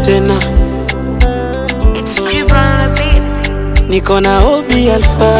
tena. It's Gibran on the beat. Niko na Obi Alpha.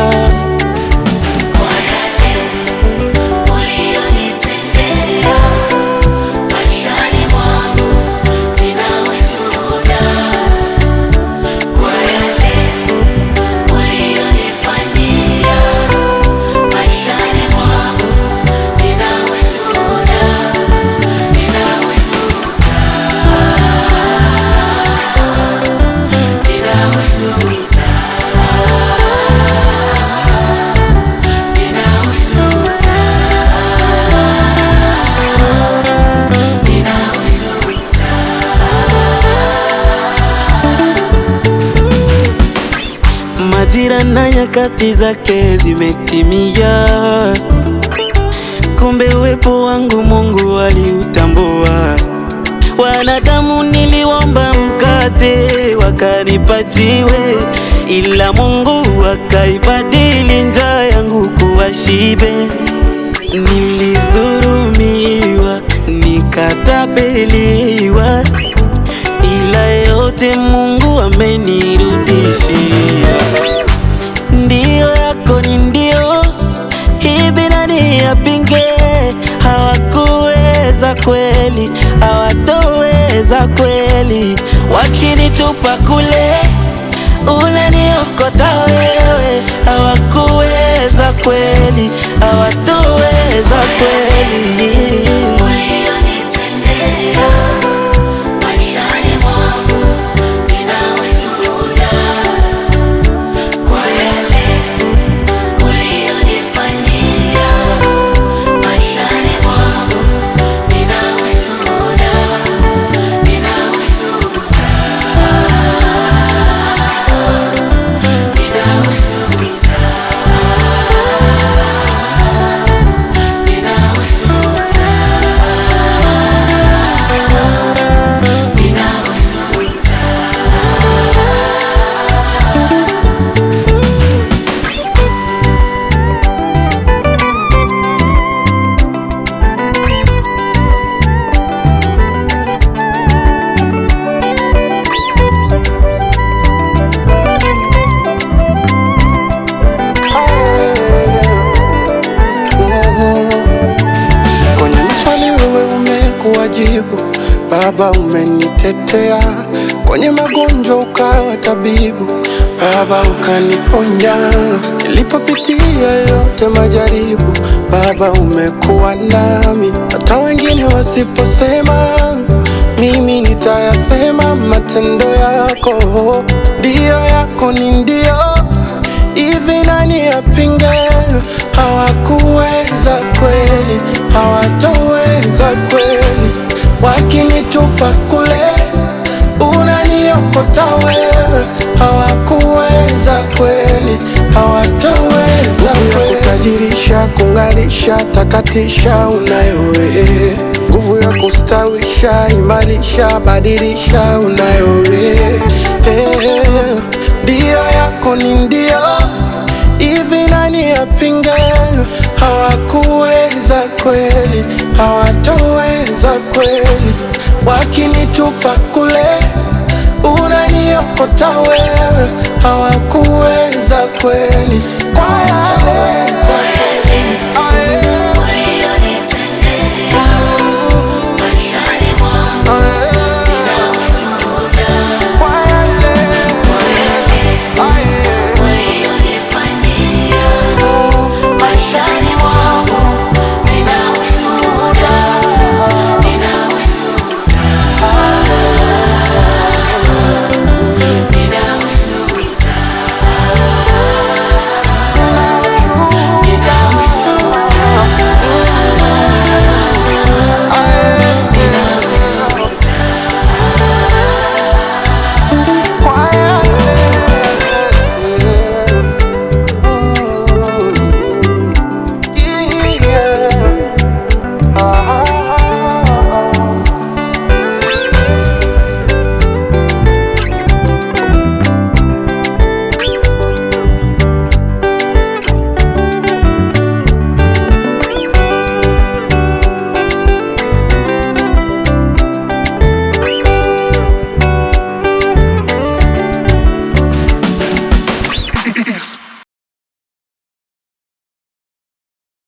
Majira na nyakati zake zimetimia, kumbe uwepo wangu Mungu aliutambua. Wanadamu niliomba mkate wakanipatiwe, ila Mungu akaibadili njaa yangu kuwa shibe. Nilidhulumiwa, nikatapeliwa, ila yote Mungu amenirudishia. Ndio yako ni ndio, hivi nani yapinge? Hawakuweza kweli, hawatoweza kweli. Wakinitupa kule, unaniokota wewe. Hawakuweza kweli, hawatoweza kweli. Baba, umenitetea kwenye magonjwa, ukawa tabibu. Baba, ukaniponya nilipopitia yote majaribu. Baba, umekuwa nami hata wengine wasiposema, mimi nitayasema matendo yako. Ndio yako ni ndio, hivi nani yapinge? Hawakuweza kweli, hawatoweza kweli. Wakinitupa kule, unaniokota wewe. Hawakuweza kweli, hawatoweza kweli. Kutajirisha, kung'arisha, takatisha unayo wewe. Nguvu ya kustawisha, imarisha, badilisha unayo wewe. Ndio yako ni ndio, hivi nani yapinge? Hawakuweza kweli, hawatoweza kweli. Wakinitupa kule, unaniokota wewe. Hawakuweza kweli, hawatoweza.